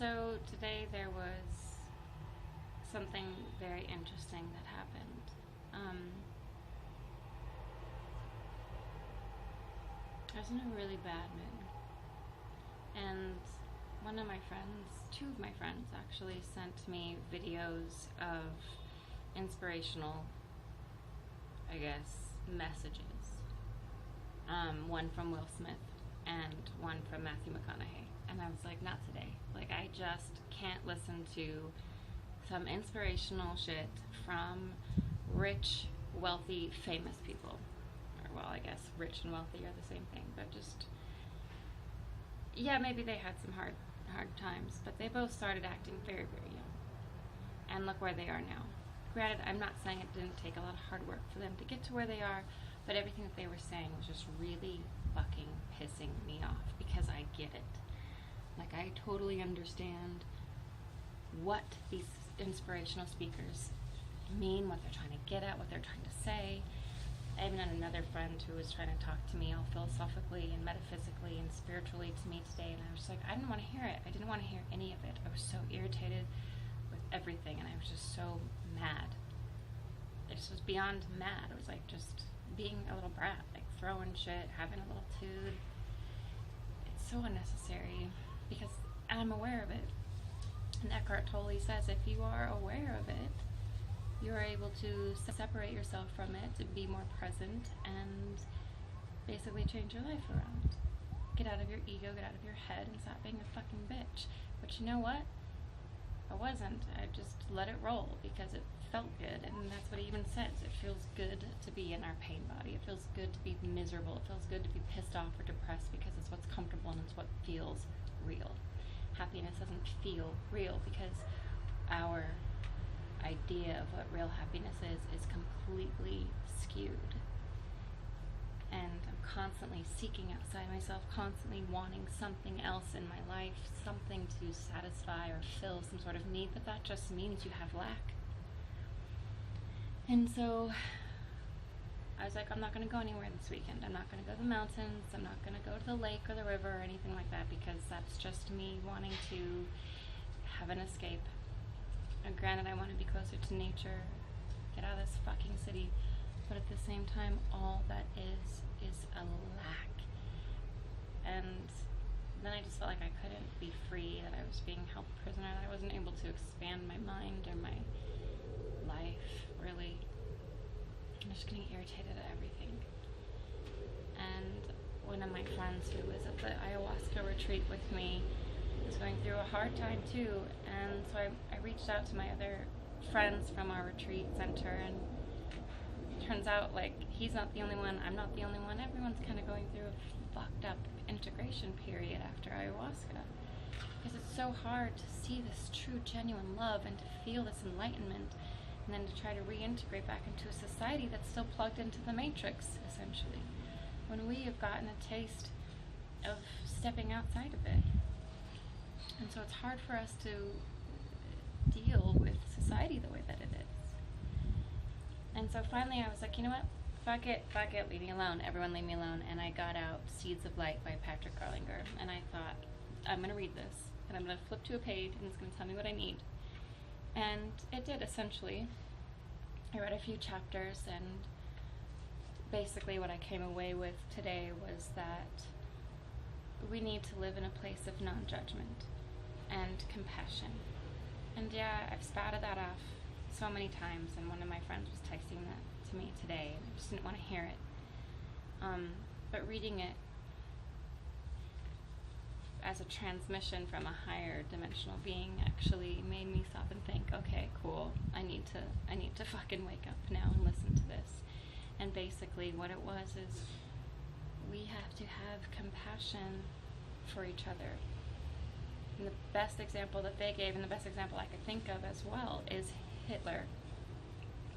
So today there was something very interesting that happened. I was in a really bad mood, and one of my friends, two of my friends actually, sent me videos of inspirational, I guess, messages. One from Will Smith and one from Matthew McConaughey. And I was like, not today. Like, I just can't listen to some inspirational shit from rich, wealthy, famous people. Or, well, I guess rich and wealthy are the same thing, but just, yeah, maybe they had some hard times, but they both started acting very, very young. And look where they are now. Granted, I'm not saying it didn't take a lot of hard work for them to get to where they are, but everything that they were saying was just really fucking pissing me off, because I get it. Like, I totally understand what these inspirational speakers mean, what they're trying to get at, what they're trying to say. I even had another friend who was trying to talk to me all philosophically and metaphysically and spiritually to me today, and I was like, I didn't want to hear it. I didn't want to hear any of it. I was so irritated with everything, and I was just so mad. It just was beyond mad. It was like just being a little brat, like throwing shit, having a little tood. It's so unnecessary, because I'm aware of it. And Eckhart Tolle says if you are aware of it, you are able to separate yourself from it, to be more present, and basically change your life around. Get out of your ego, get out of your head, and stop being a fucking bitch. But you know what? I wasn't. I just let it roll because it felt good, and that's what he even says. It feels good to be in our pain body. It feels good to be miserable. It feels good to be pissed off or depressed, because it's what's comfortable and it's what feels real. Happiness doesn't feel real because our idea of what real happiness is completely skewed. And I'm constantly seeking outside myself, constantly wanting something else in my life, something to satisfy or fill some sort of need, but that just means you have lack. And so I was like, I'm not going to go anywhere this weekend. I'm not going to go to the mountains. I'm not going to go to the lake or the river or anything like that, because that's just me wanting to have an escape. And granted, I want to be closer to nature, get out of this fucking city, but at the same time, all that is a lack. And then I just felt like I couldn't be free, that I was being held prisoner, that I wasn't able to expand my mind or my life, really. I'm just getting irritated at everything. And one of my friends who was at the ayahuasca retreat with me was going through a hard time too, and so I reached out to my other friends from our retreat center, and it turns out, like, he's not the only one, I'm not the only one, everyone's kind of going through a fucked up integration period after ayahuasca, because it's so hard to see this true, genuine love and to feel this enlightenment, and then to try to reintegrate back into a society that's still plugged into the matrix, essentially, when we have gotten a taste of stepping outside of it. And so it's hard for us to deal with society the way that it is. And so finally I was like, you know what? Fuck it, leave me alone. Everyone leave me alone. And I got out Seeds of Light by Patrick Garlinger. And I thought, I'm going to read this. And I'm going to flip to a page, and it's going to tell me what I need. And it did, essentially. I read a few chapters, and basically what I came away with today was that we need to live in a place of non-judgment and compassion. And yeah, I've spouted that off so many times, and one of my friends was texting that to me today, and I just didn't want to hear it. But reading it as a transmission from a higher dimensional being actually made me stop and think, okay, cool, I need to fucking wake up now and listen to this. And basically what it was is, we have to have compassion for each other. And the best example that they gave, and the best example I could think of as well, is Hitler,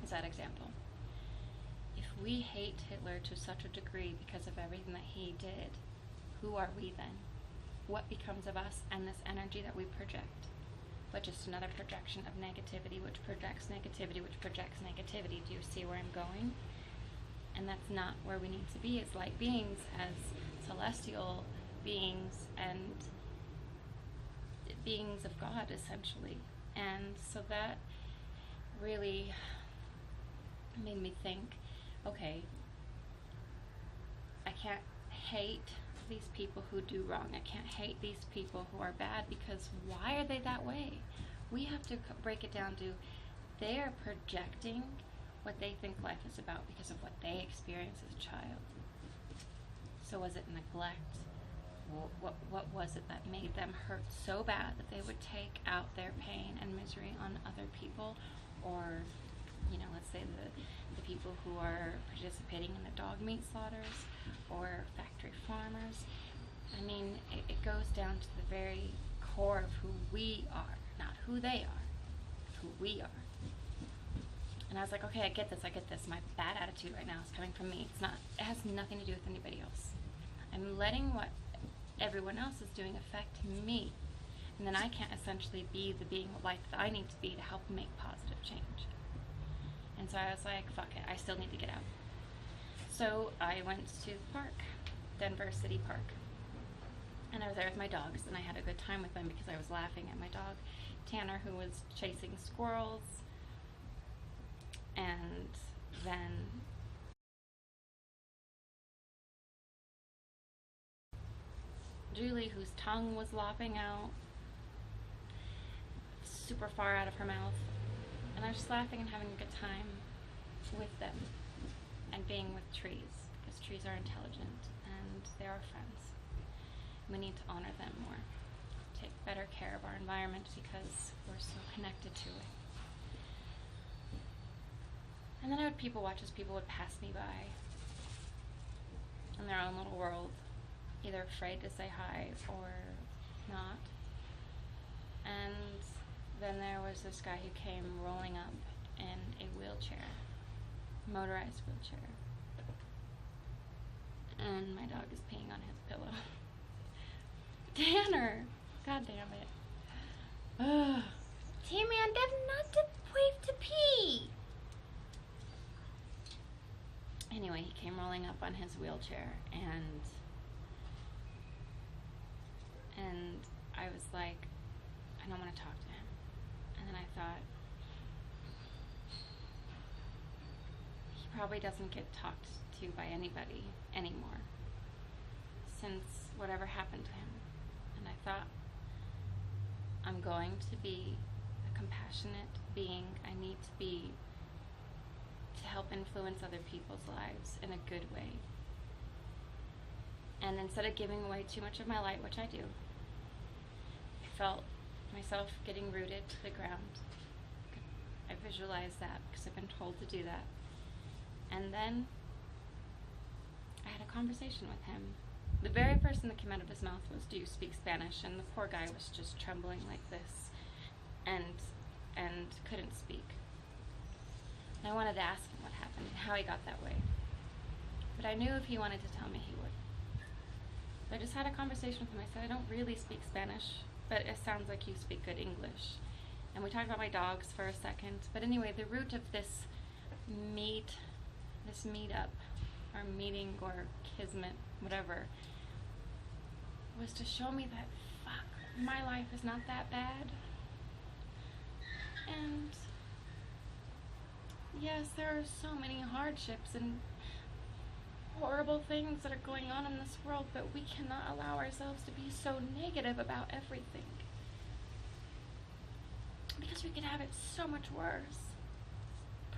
is that example. If we hate Hitler to such a degree because of everything that he did, who are we then? What becomes of us and this energy that we project? But just another projection of negativity, which projects negativity, which projects negativity. Do you see where I'm going? And that's not where we need to be as light beings, as celestial beings, and beings of God, essentially. And so that really made me think, okay, I can't hate these people who do wrong. I can't hate these people who are bad, because why are they that way? We have to break it down to, they are projecting what they think life is about because of what they experienced as a child. So was it neglect? What was it that made them hurt so bad that they would take out their pain and misery on other people? Or, you know, let's say the people who are participating in the dog meat slaughters or factory farmers. I mean, it goes down to the very core of who we are, not who they are, who we are. And I was like, okay, I get this. My bad attitude right now is coming from me. It has nothing to do with anybody else. I'm letting what everyone else is doing affect me. And then I can't essentially be the being of light that I need to be to help make positive change. And so I was like, fuck it, I still need to get out. So I went to the park, Denver City Park. And I was there with my dogs, and I had a good time with them because I was laughing at my dog, Tanner, who was chasing squirrels. And then Julie, whose tongue was lopping out super far out of her mouth. And I was just laughing and having a good time with them and being with trees, because trees are intelligent and they are friends. We need to honor them more, take better care of our environment because we're so connected to it. And then I would people watch as people would pass me by in their own little world, either afraid to say hi or not. And then there was this guy who came rolling up in a wheelchair, motorized wheelchair. And my dog is peeing on his pillow. Tanner! God damn it. Ugh. Tammy, I'm not to wave to pee! Anyway, he came rolling up on his wheelchair, and I was like, I don't want to talk to him. And then I thought, he probably doesn't get talked to by anybody anymore since whatever happened to him. And I thought, I'm going to be a compassionate being. I need to be to help influence other people's lives in a good way. And instead of giving away too much of my light, which I do, I felt myself getting rooted to the ground. I visualized that because I've been told to do that. And then I had a conversation with him. The very first thing that came out of his mouth was, "Do you speak Spanish?" And the poor guy was just trembling like this and couldn't speak. And I wanted to ask him what happened and how he got that way. But I knew if he wanted to tell me, he would. So I just had a conversation with him. I said, "I don't really speak Spanish, but it sounds like you speak good English." And we talked about my dogs for a second. But anyway, the root of this meetup, or meeting, or kismet, whatever, was to show me that, fuck, my life is not that bad. And yes, there are so many hardships and horrible things that are going on in this world, but we cannot allow ourselves to be so negative about everything, because we could have it so much worse,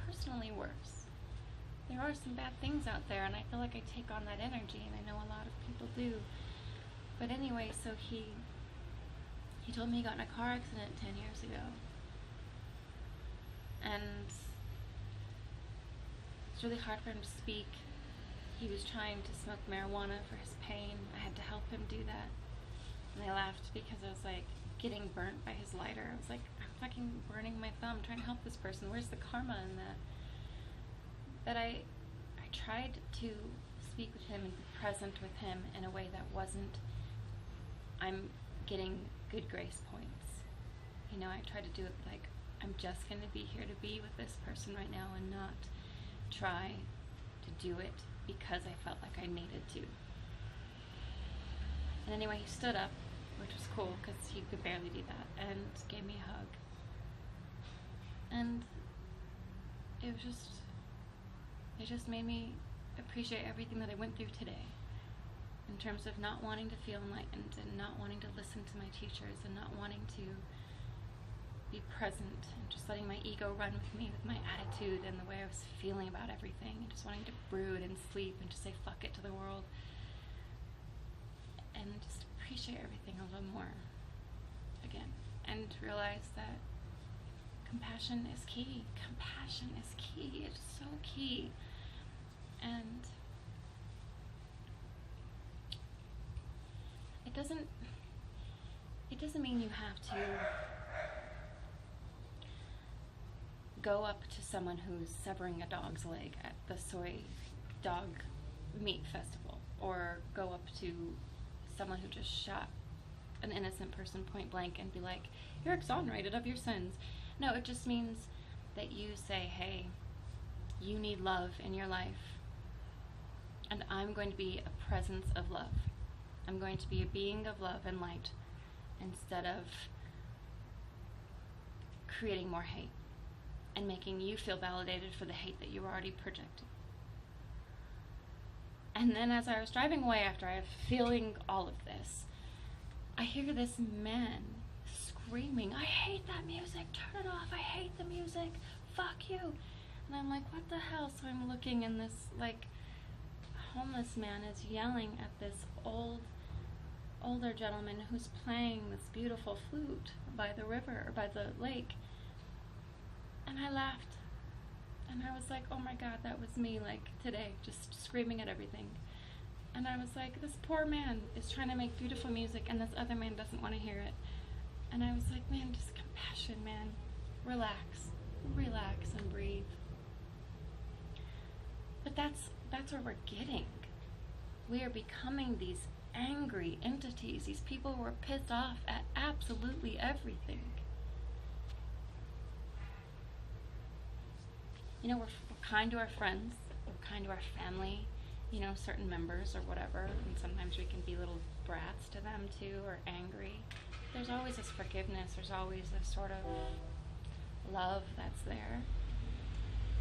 personally worse. There are some bad things out there, and I feel like I take on that energy, and I know a lot of people do. But anyway, so he told me he got in a car accident 10 years ago, and it's really hard for him to speak. He was trying to smoke marijuana for his pain. I had to help him do that. And I laughed because I was like getting burnt by his lighter. I was like, I'm fucking burning my thumb trying to help this person. Where's the karma in that? But I tried to speak with him and be present with him in a way that wasn't, I'm getting good grace points. You know, I tried to do it like, I'm just going to be here to be with this person right now and not try to do it because I felt like I needed to. And anyway, he stood up which was cool because he could barely do that, and gave me a hug. And it just made me appreciate everything that I went through today, in terms of not wanting to feel enlightened and not wanting to listen to my teachers and not wanting to be present and just letting my ego run with me with my attitude and the way I was feeling about everything, and just wanting to brood and sleep and just say fuck it to the world, and just appreciate everything a little more again, and realize that compassion is key. Compassion is key. It's so key. And it doesn't mean you have to go up to someone who's severing a dog's leg at the soy dog meat festival, or go up to someone who just shot an innocent person point blank and be like, you're exonerated of your sins. No, it just means that you say, hey, you need love in your life, and I'm going to be a presence of love. I'm going to be a being of love and light, instead of creating more hate and making you feel validated for the hate that you were already projecting. And then as I was driving away after I was feeling all of this, I hear this man screaming, I hate that music, turn it off, I hate the music, fuck you. And I'm like, what the hell? So I'm looking, and this like homeless man is yelling at this older gentleman who's playing this beautiful flute by the river, or by the lake. And I laughed, and I was like, oh my God, that was me, like today, just screaming at everything. And I was like, this poor man is trying to make beautiful music, and this other man doesn't want to hear it. And I was like, man, just compassion, man. Relax and breathe. But that's where we're getting. We are becoming these angry entities, these people who are pissed off at absolutely everything. You know, we're kind to our friends, we're kind to our family, you know, certain members or whatever, and sometimes we can be little brats to them too, or angry. There's always this forgiveness, there's always this sort of love that's there.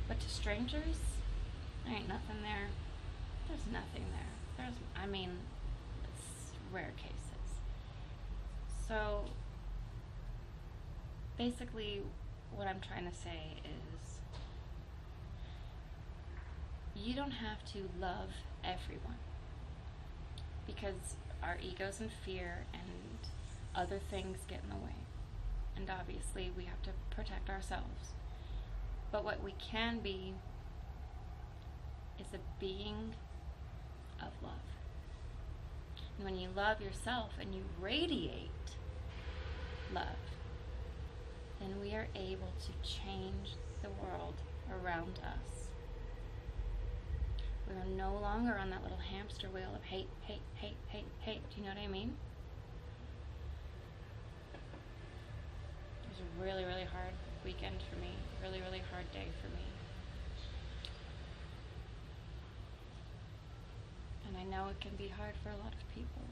But to strangers, there ain't nothing there. There's nothing there. It's rare cases. So basically what I'm trying to say is, you don't have to love everyone, because our egos and fear and other things get in the way, and obviously we have to protect ourselves. But what we can be is a being of love. And when you love yourself and you radiate love, then we are able to change the world around us. We are no longer on that little hamster wheel of hate. Do you know what I mean? It was a really, really hard weekend for me. Really, really hard day for me. And I know it can be hard for a lot of people.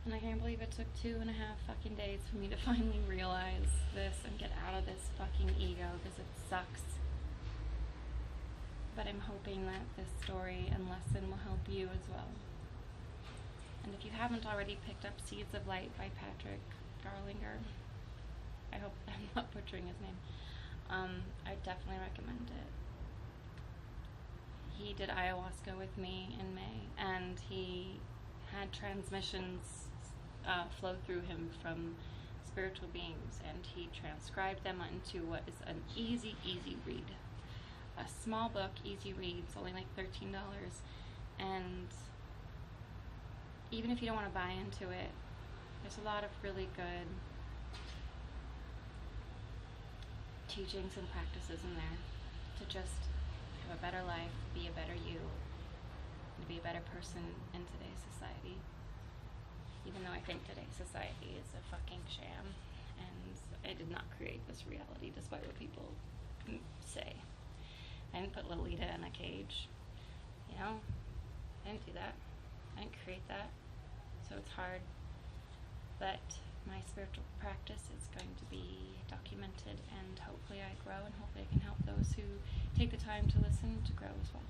And I can't believe it took 2.5 fucking days for me to finally realize this and get out of this fucking ego, because it sucks. But I'm hoping that this story and lesson will help you as well. And if you haven't already picked up Seeds of Light by Patrick Garlinger, I hope I'm not butchering his name, I definitely recommend it. He did ayahuasca with me in May, and he had transmissions flow through him from spiritual beings, and he transcribed them into what is an easy read. A small book, easy read, it's only like $13, and even if you don't want to buy into it, there's a lot of really good teachings and practices in there to just have a better life, be a better you, and to be a better person in today's society. Even though I think today's society is a fucking sham, and I did not create this reality despite what people say. I didn't put Lolita in a cage, you know? I didn't do that. I didn't create that. So it's hard. But my spiritual practice is going to be documented, and hopefully I grow, and hopefully I can help those who take the time to listen to grow as well.